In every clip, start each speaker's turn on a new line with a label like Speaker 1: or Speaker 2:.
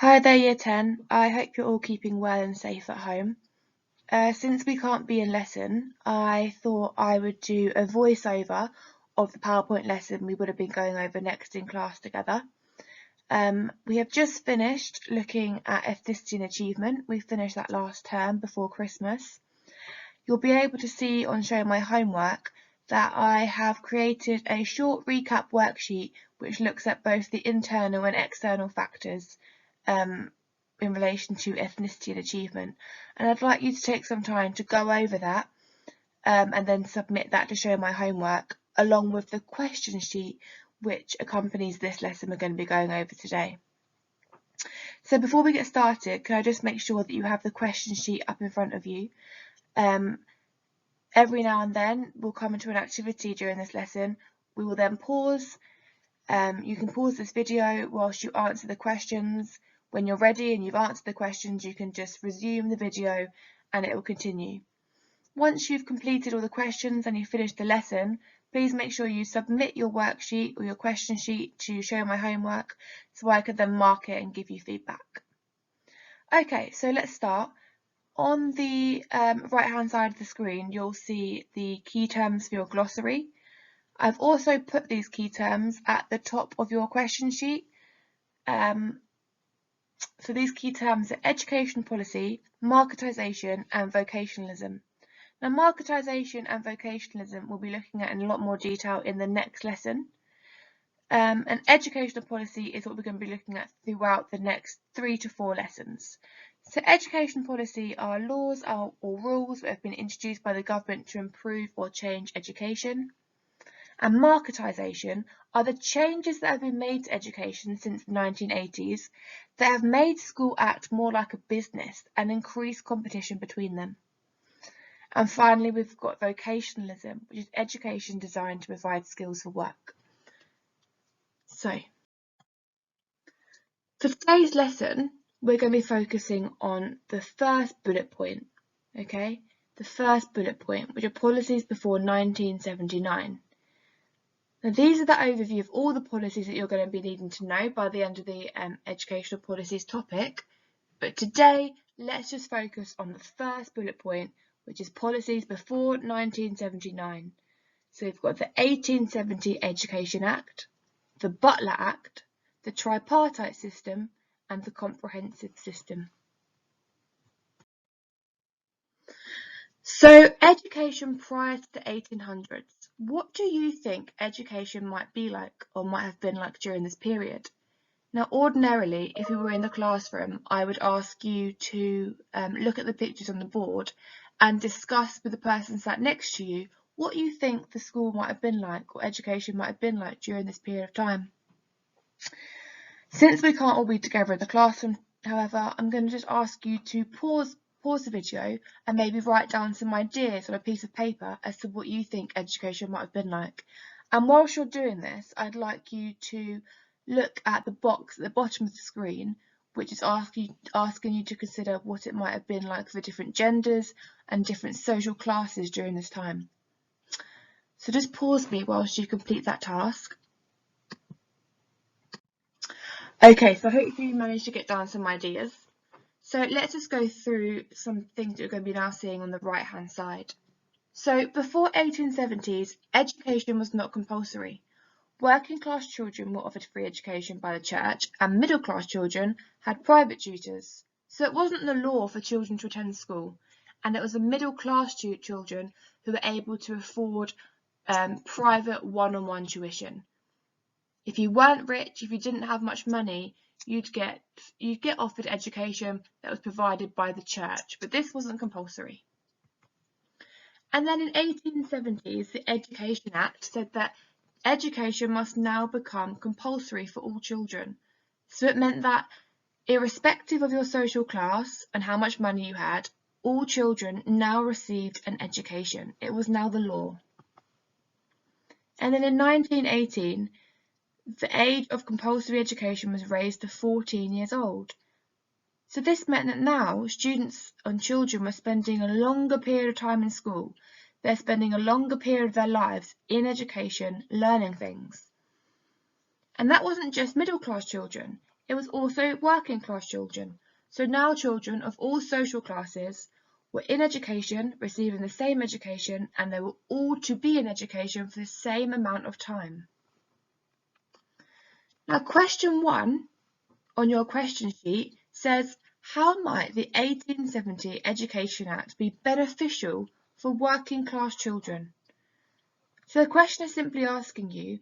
Speaker 1: Hi there, Year 10. I hope you're all keeping well and safe at home. Since we can't be in lesson, I thought I would do a voiceover of the PowerPoint lesson we would have been going over next in class together. We have just finished looking at ethnicity and achievement. We finished that last term before Christmas. You'll be able to see on Show My Homework that I have created a short recap worksheet which looks at both the internal and external factors in relation to ethnicity and achievement, and I'd like you to take some time to go over that and then submit that to Show My Homework along with the question sheet which accompanies this lesson we're going to be going over today. So before we get started, can I just make sure that you have the question sheet up in front of you? Every now and then we'll come into an activity during this lesson. We will then pause. You can pause this video whilst you answer the questions. When you're ready and you've answered the questions, you can just resume the video and it will continue. Once you've completed all the questions and you've finished the lesson, please make sure you submit your worksheet or your question sheet to Show My Homework so I can then mark it and give you feedback. Okay, so let's start. On the right-hand side of the screen, you'll see the key terms for your glossary. I've also put these key terms at the top of your question sheet. So these key terms are education policy, marketisation and vocationalism. Now marketisation and vocationalism we'll be looking at in a lot more detail in the next lesson. And educational policy is what we're going to be looking at throughout the next 3 to 4 lessons. So education policy are laws or rules that have been introduced by the government to improve or change education. And marketisation are the changes that have been made to education since the 1980s that have made school act more like a business and increased competition between them. And finally, we've got vocationalism, which is education designed to provide skills for work. So, for today's lesson, we're going to be focusing on the first bullet point, okay? The first bullet point, which are policies before 1979. Now, these are the overview of all the policies that you're going to be needing to know by the end of the educational policies topic. But today, let's just focus on the first bullet point, which is policies before 1979. So we've got the 1870 Education Act, the Butler Act, the tripartite system, and the comprehensive system. So education prior to the 1800s. What do you think education might be like or might have been like during this period? Now, ordinarily, if we were in the classroom, I would ask you to look at the pictures on the board and discuss with the person sat next to you what you think the school might have been like or education might have been like during this period of time. Since we can't all be together in the classroom, however, I'm going to just ask you to pause the video and maybe write down some ideas on a piece of paper as to what you think education might have been like. And whilst you're doing this, I'd like you to look at the box at the bottom of the screen, which is asking you to consider what it might have been like for different genders and different social classes during this time. So just pause me whilst you complete that task. Okay, so hopefully you managed to get down some ideas. So let's just go through some things that you're going to be now seeing on the right hand side. So before 1870s, education was not compulsory. Working class children were offered free education by the church and middle class children had private tutors. So it wasn't the law for children to attend school, and it was the middle class children who were able to afford private one-on-one tuition. If you weren't rich, if you didn't have much money, you'd get offered education that was provided by the church, but this wasn't compulsory. And then in 1870s, the Education Act said that education must now become compulsory for all children. So it meant that irrespective of your social class and how much money you had, all children now received an education. It was now the law. And then in 1918, the age of compulsory education was raised to 14 years old. So this meant that now students and children were spending a longer period of time in school. They're spending a longer period of their lives in education, learning things. And that wasn't just middle class children. It was also working class children. So now children of all social classes were in education, receiving the same education, and they were all to be in education for the same amount of time. Now, question 1 on your question sheet says, how might the 1870 Education Act be beneficial for working class children? So the question is simply asking you,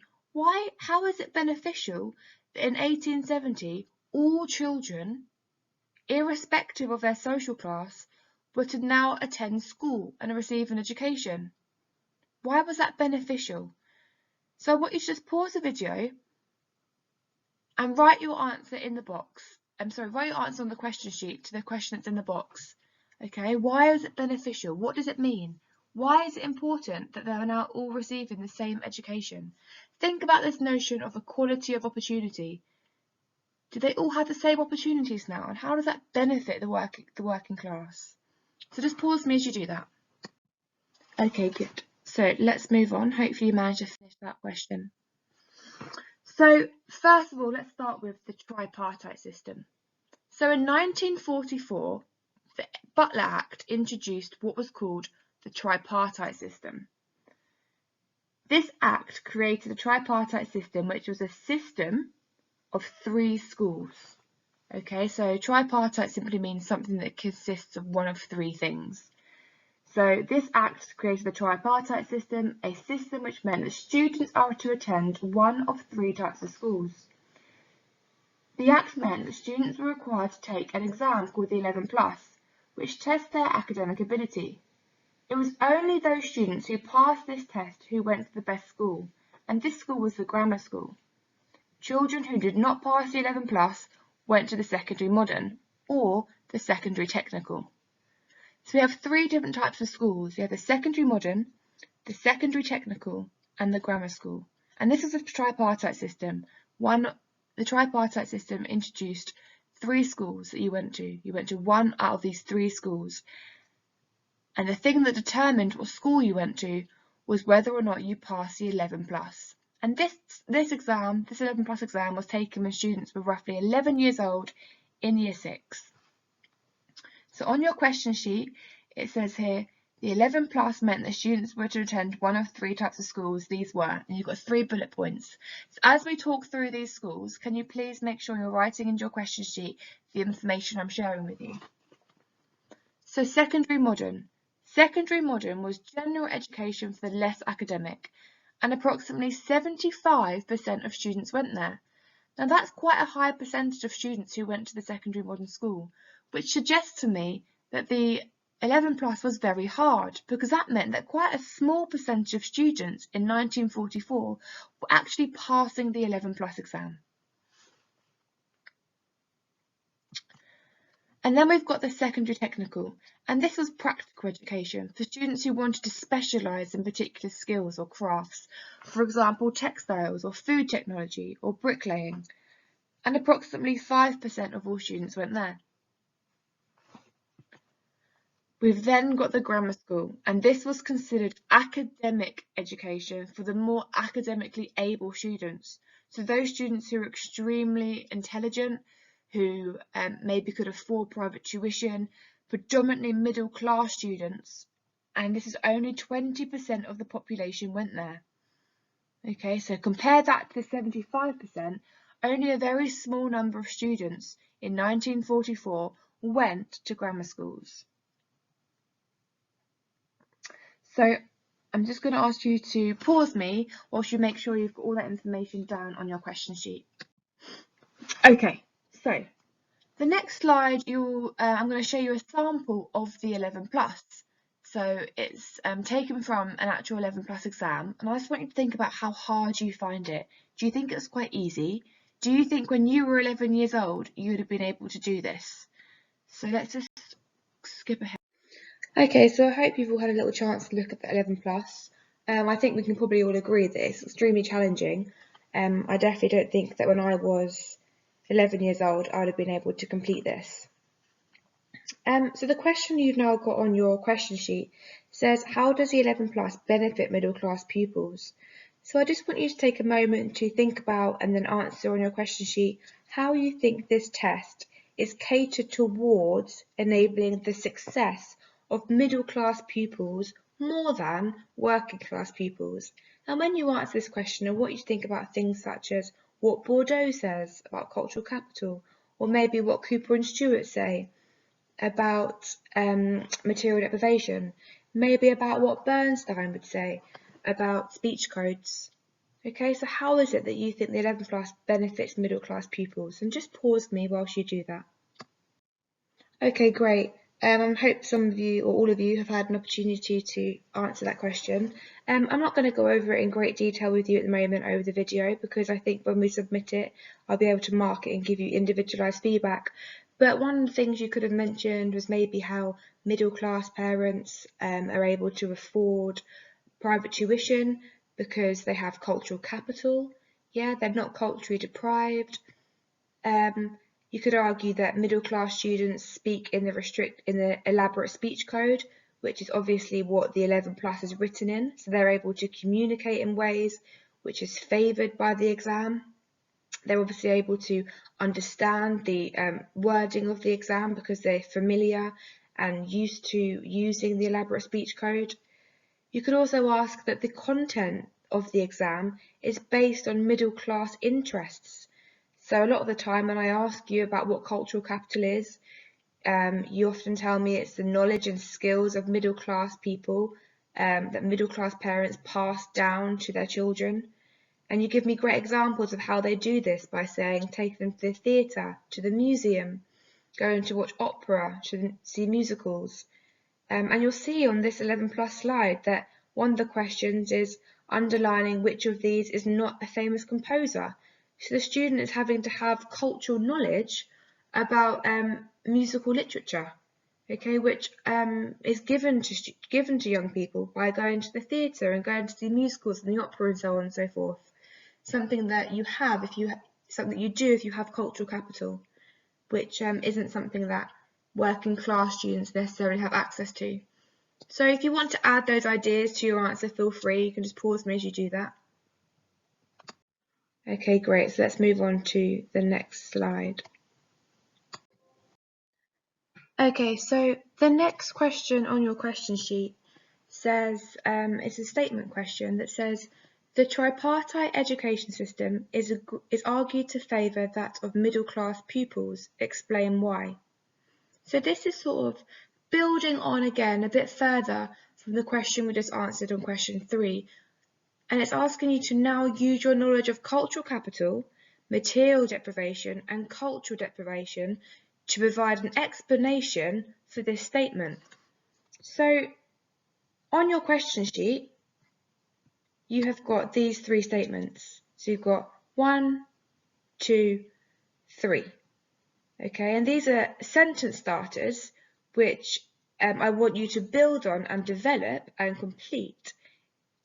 Speaker 1: how is it beneficial that in 1870 all children, irrespective of their social class, were to now attend school and receive an education? Why was that beneficial? So I want you to just pause the video and write your answer in the box. Write your answer on the question sheet to the question that's in the box. Okay, why is it beneficial? What does it mean? Why is it important that they are now all receiving the same education? Think about this notion of equality of opportunity. Do they all have the same opportunities now? And how does that benefit the working class? So just pause me as you do that. Okay, good. So let's move on. Hopefully you managed to finish that question. So first of all, let's start with the tripartite system. So in 1944, the Butler Act introduced what was called the tripartite system. This act created a tripartite system, which was a system of 3 schools. Okay, so tripartite simply means something that consists of one of 3 things. So this act created the tripartite system, a system which meant that students are to attend one of 3 types of schools. The act meant that students were required to take an exam called the 11+, which tests their academic ability. It was only those students who passed this test who went to the best school, and this school was the grammar school. Children who did not pass the 11+ went to the secondary modern or the secondary technical. So we have 3 different types of schools. You have the secondary modern, the secondary technical, and the grammar school. And this is a tripartite system. The tripartite system introduced 3 schools that you went to. You went to one out of these 3 schools. And the thing that determined what school you went to was whether or not you passed the 11+. And this exam, this 11+ exam, was taken when students were roughly 11 years old in year 6. So on your question sheet, it says here, the 11+ meant that students were to attend one of 3 types of schools. These were, and you've got 3 bullet points. So as we talk through these schools, can you please make sure you're writing into your question sheet the information I'm sharing with you? So secondary modern. Secondary modern was general education for the less academic, and approximately 75% of students went there. Now that's quite a high percentage of students who went to the secondary modern school, which suggests to me that the 11+ was very hard, because that meant that quite a small percentage of students in 1944 were actually passing the 11+ exam. And then we've got the secondary technical, and this was practical education for students who wanted to specialise in particular skills or crafts, for example textiles or food technology or bricklaying, and approximately 5% of all students went there. We've then got the grammar school, and this was considered academic education for the more academically able students. So those students who are extremely intelligent, who maybe could afford private tuition, predominantly middle class students, and this is only 20% of the population went there. Okay, so compare that to the 75%, only a very small number of students in 1944 went to grammar schools. So I'm just going to ask you to pause me whilst you make sure you've got all that information down on your question sheet. Okay, so the next slide, I'm going to show you a sample of the 11+. So it's taken from an actual 11+ exam, and I just want you to think about how hard you find it. Do you think it's quite easy? Do you think when you were 11 years old, you would have been able to do this? So let's just skip ahead. Okay, so I hope you've all had a little chance to look at the 11+. I think we can probably all agree that it's extremely challenging. I definitely don't think that when I was 11 years old, I would have been able to complete this. So the question you've now got on your question sheet says, how does the 11+ benefit middle class pupils? So I just want you to take a moment to think about and then answer on your question sheet, how you think this test is catered towards enabling the success of middle-class pupils more than working-class pupils. And when you answer this question, I want you to think about things such as what Bordeaux says about cultural capital, or maybe what Cooper and Stewart say about material deprivation, maybe about what Bernstein would say about speech codes. Okay, so how is it that you think the 11 plus benefits middle class pupils? And just pause me whilst you do that. Okay, great. I hope some of you or all of you have had an opportunity to answer that question. I'm not going to go over it in great detail with you at the moment over the video, because I think when we submit it, I'll be able to mark it and give you individualised feedback. But one of the things you could have mentioned was maybe how middle class parents are able to afford private tuition because they have cultural capital. Yeah, they're not culturally deprived. You could argue that middle class students speak in the elaborate speech code, which is obviously what the 11 plus is written in, so they're able to communicate in ways which is favoured by the exam. They're obviously able to understand the wording of the exam because they're familiar and used to using the elaborate speech code. You could also ask that the content of the exam is based on middle class interests. So a lot of the time when I ask you about what cultural capital is, you often tell me it's the knowledge and skills of middle class people that middle class parents pass down to their children. And you give me great examples of how they do this by saying taking them to the theatre, to the museum, going to watch opera, to see musicals. And you'll see on this 11 plus slide that one of the questions is underlining which of these is not a famous composer. So the student is having to have cultural knowledge about musical literature, okay, which is given to young people by going to the theatre and going to see musicals and the opera and so on and so forth. Something that you have something you do if you have cultural capital, which isn't something that working class students necessarily have access to. So if you want to add those ideas to your answer, feel free. You can just pause me as you do that. Okay, great. So let's move on to the next slide. Okay, so the next question on your question sheet says, it's a statement question that says, the tripartite education system is argued to favour that of middle class pupils. Explain why. So this is sort of building on again a bit further from the question we just answered on question 3. And it's asking you to now use your knowledge of cultural capital, material deprivation and cultural deprivation to provide an explanation for this statement. So on your question sheet, you have got these 3 statements. So you've got 1, 2, 3. Okay, and these are sentence starters which I want you to build on and develop and complete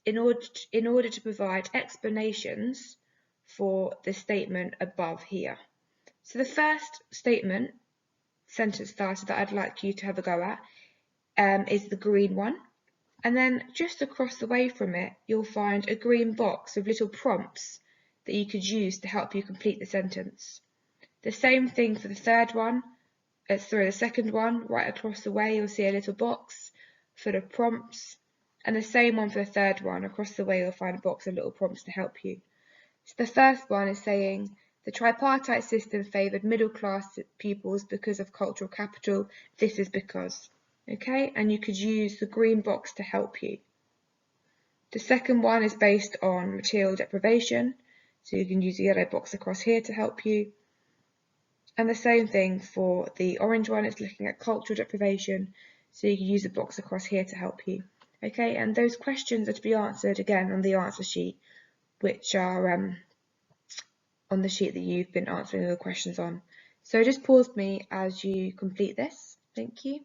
Speaker 1: in order to provide explanations for the statement above here. So the first statement, sentence starter, that I'd like you to have a go at is the green one. And then just across the way from it, you'll find a green box with little prompts that you could use to help you complete the sentence. The same thing for the third one, the second one, right across the way you'll see a little box full of prompts, and the same one for the third one, across the way you'll find a box of little prompts to help you. So the first one is saying, the tripartite system favoured middle class pupils because of cultural capital, this is because. Okay, and you could use the green box to help you. The second one is based on material deprivation, so you can use the yellow box across here to help you. And the same thing for the orange one, it's looking at cultural deprivation, so you can use the box across here to help you. Okay, and those questions are to be answered again on the answer sheet, which are on the sheet that you've been answering the questions on. So just pause me as you complete this. Thank you.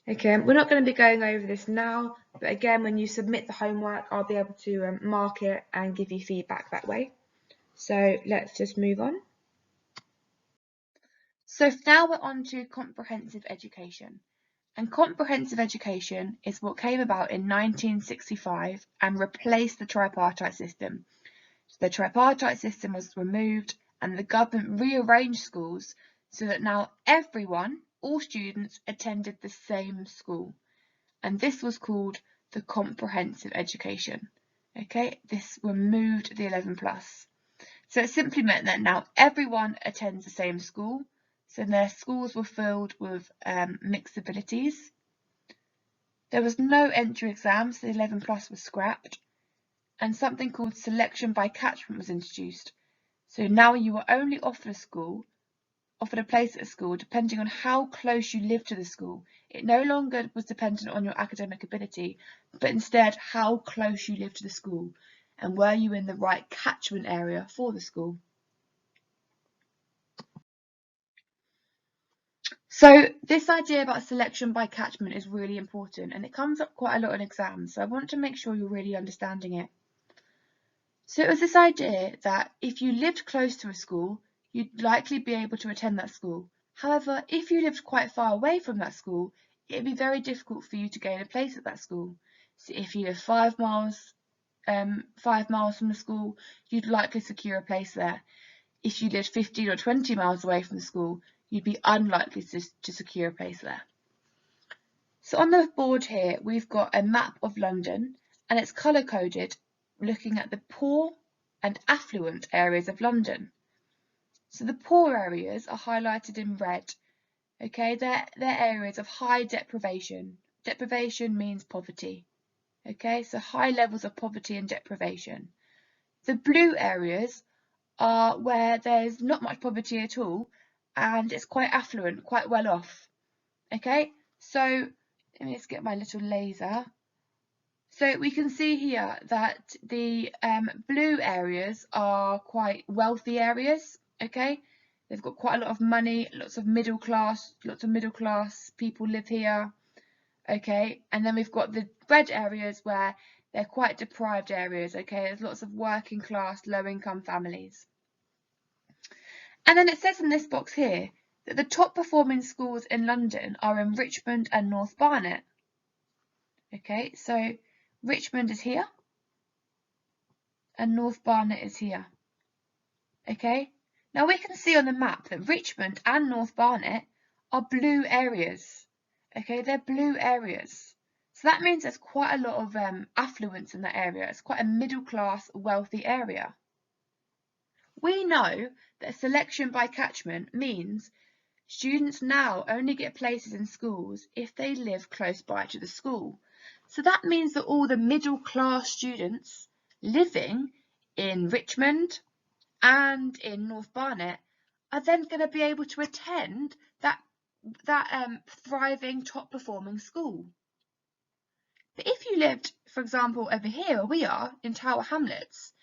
Speaker 1: Okay, we're not going to be going over this now, but again, when you submit the homework, I'll be able to mark it and give you feedback that way. So let's just move on. So now we're on to comprehensive education. And comprehensive education is what came about in 1965 and replaced the tripartite system. So the tripartite system was removed and the government rearranged schools so that now everyone, all students, attended the same school. And this was called the comprehensive education. Okay, this removed the 11 plus. So it simply meant that now everyone attends the same school. So their schools were filled with mixed abilities. There was no entry exam, so the 11 plus was scrapped. And something called selection by catchment was introduced. So now you were only offered a place at a school depending on how close you lived to the school. It no longer was dependent on your academic ability, but instead how close you lived to the school and were you in the right catchment area for the school. So this idea about selection by catchment is really important and it comes up quite a lot in exams, so I want to make sure you're really understanding it. So it was this idea that if you lived close to a school, you'd likely be able to attend that school. However, if you lived quite far away from that school, it'd be very difficult for you to gain a place at that school. So if you live 5 miles from the school, you'd likely secure a place there. If you lived 15 or 20 miles away from the school, you'd be unlikely to secure a place there. So on the board here, we've got a map of London and it's colour-coded looking at the poor and affluent areas of London. So the poor areas are highlighted in red. Okay, they're areas of high deprivation. Deprivation means poverty. Okay, so high levels of poverty and deprivation. The blue areas are where there's not much poverty at all and it's quite affluent, quite well off. Okay, so let me just get my little laser. So we can see here that the blue areas are quite wealthy areas. Okay, they've got quite a lot of money, lots of middle class people live here. Okay, and then we've got the red areas where they're quite deprived areas. Okay, there's lots of working class, low income families. And then it says in this box here that the top performing schools in London are in Richmond and North Barnet. Okay, so Richmond is here and North Barnet is here. Okay, now we can see on the map that Richmond and North Barnet are blue areas. Okay, they're blue areas. So that means there's quite a lot of affluence in that area. It's quite a middle class, wealthy area. We know that selection by catchment means students now only get places in schools if they live close by to the school. So that means that all the middle class students living in Richmond and in North Barnet are then going to be able to attend that thriving, top performing school. But if you lived, for example, over here where we are in Tower Hamlets,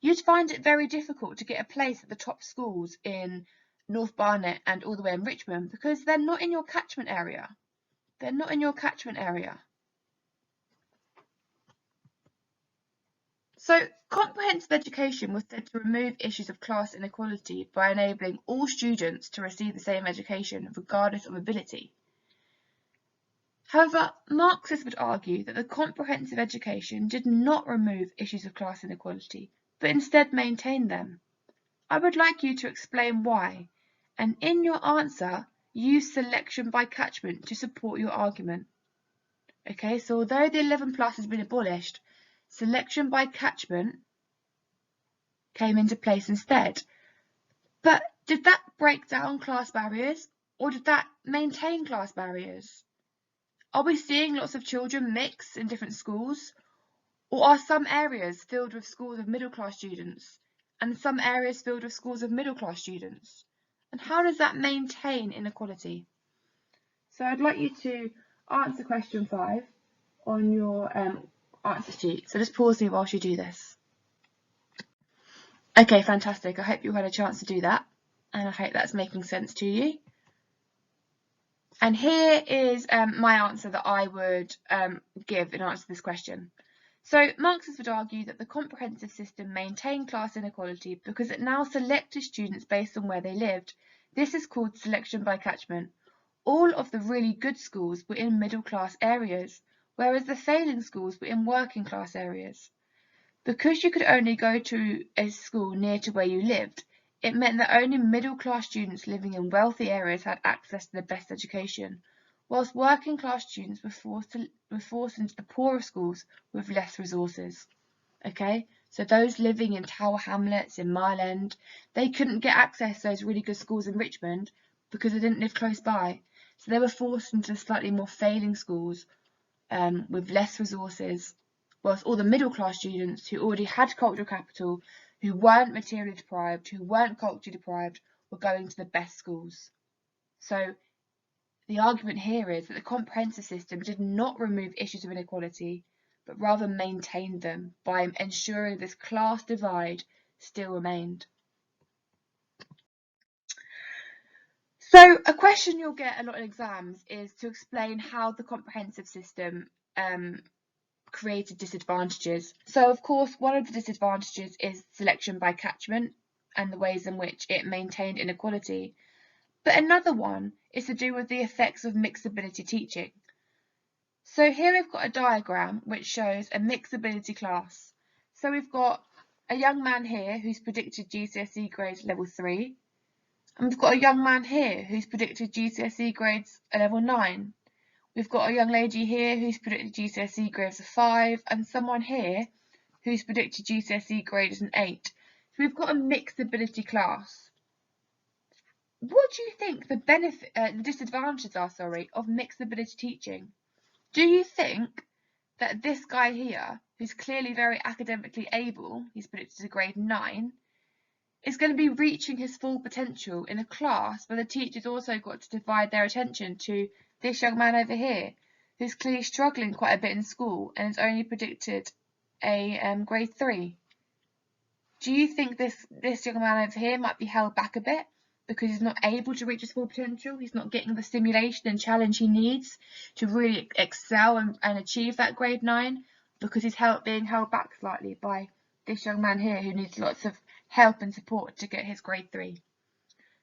Speaker 1: you'd find it very difficult to get a place at the top schools in North Barnet and all the way in Richmond because they're not in your catchment area. They're not in your catchment area. So comprehensive education was said to remove issues of class inequality by enabling all students to receive the same education regardless of ability. However, Marxists would argue that the comprehensive education did not remove issues of class inequality, but instead maintained them. I would like you to explain why, and in your answer, use selection by catchment to support your argument. Okay, so although the 11 plus has been abolished, selection by catchment came into place instead. But did that break down class barriers, or did that maintain class barriers? Are we seeing lots of children mix in different schools? Or are some areas filled with schools of middle class students and some areas filled with schools of middle class students? And how does that maintain inequality? So I'd like you to answer question 5 on your answer sheet. So just pause me whilst you do this. Okay, fantastic. I hope you had a chance to do that and I hope that's making sense to you. And here is my answer that I would give in answer to this question. So Marxists would argue that the comprehensive system maintained class inequality because it now selected students based on where they lived. This is called selection by catchment. All of the really good schools were in middle class areas, whereas the failing schools were in working class areas. Because you could only go to a school near to where you lived, it meant that only middle-class students living in wealthy areas had access to the best education, whilst working-class students were forced into the poorer schools with less resources. Okay, so those living in Tower Hamlets, in Mile End, they couldn't get access to those really good schools in Richmond because they didn't live close by. So they were forced into slightly more failing schools with less resources, whilst all the middle class students who already had cultural capital, who weren't materially deprived, who weren't culturally deprived, were going to the best schools. So the argument here is that the comprehensive system did not remove issues of inequality, but rather maintained them by ensuring this class divide still remained. So a question you'll get a lot in exams is to explain how the comprehensive system created disadvantages. So of course one of the disadvantages is selection by catchment and the ways in which it maintained inequality. But another one is to do with the effects of mixed ability teaching. So here we've got a diagram which shows a mixed ability class. So we've got a young man here who's predicted GCSE grades level 3, and we've got a young man here who's predicted GCSE grades level 9. We've got a young lady here who's predicted GCSE grades of 5, and someone here who's predicted GCSE grades an 8. So we've got a mixed ability class. What do you think the disadvantages are, of mixed ability teaching? Do you think that this guy here, who's clearly very academically able, he's predicted a grade 9, is going to be reaching his full potential in a class where the teacher's also got to divide their attention to this young man over here, who's clearly struggling quite a bit in school and is only predicted a grade 3? Do you think this young man over here might be held back a bit because he's not able to reach his full potential? He's not getting the stimulation and challenge he needs to really excel and achieve that grade 9 because he's being held back slightly by this young man here who needs lots of help and support to get his grade 3.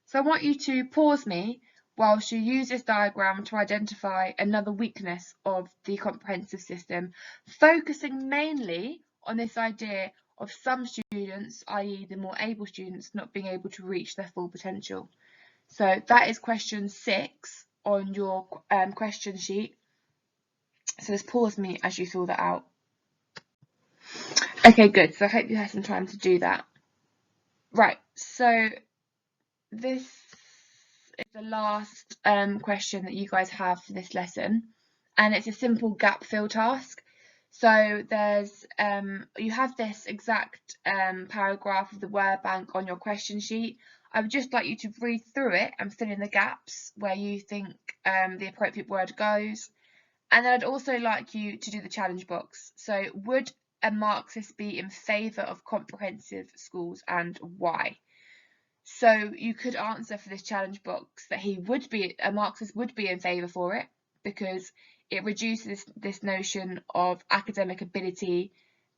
Speaker 1: So I want you to pause me whilst you use this diagram to identify another weakness of the comprehensive system, focusing mainly on this idea of some students, i.e. the more able students, not being able to reach their full potential. So that is question 6 on your question sheet. So just pause me as you fill that out. Okay, good. So I hope you had some time to do that. Right, so this is the last question that you guys have for this lesson, and it's a simple gap fill task. So there's you have this exact paragraph of the word bank on your question sheet. I would just like you to read through it and fill in the gaps where you think the appropriate word goes. And then I'd also like you to do the challenge box. So would a Marxist be in favour of comprehensive schools and why? So you could answer for this challenge box that a Marxist would be in favour for it because it reduces this notion of academic ability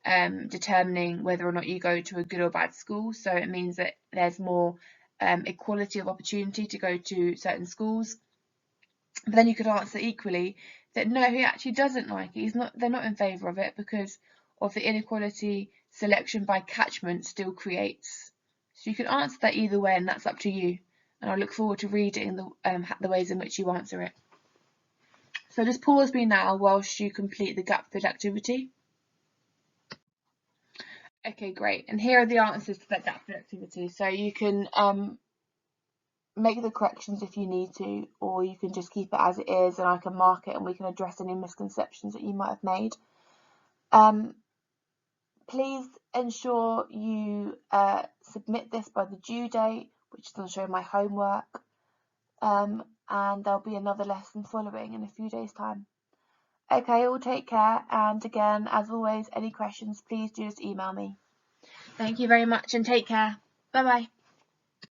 Speaker 1: determining whether or not you go to a good or bad school. So it means that there's more equality of opportunity to go to certain schools. But then you could answer equally that no, he actually doesn't like it. They're not in favour of it because of the inequality selection by catchment still creates. So you can answer that either way, and that's up to you. And I look forward to reading the ways in which you answer it. So just pause me now whilst you complete the gap fill activity. Okay, great. And here are the answers to that gap fill activity. So you can make the corrections if you need to, or you can just keep it as it is and I can mark it and we can address any misconceptions that you might have made. Please ensure you submit this by the due date, which is going to show my homework, and there'll be another lesson following in a few days' time. Okay, all take care, and again, as always, any questions, please do just email me. Thank you very much and take care. Bye bye.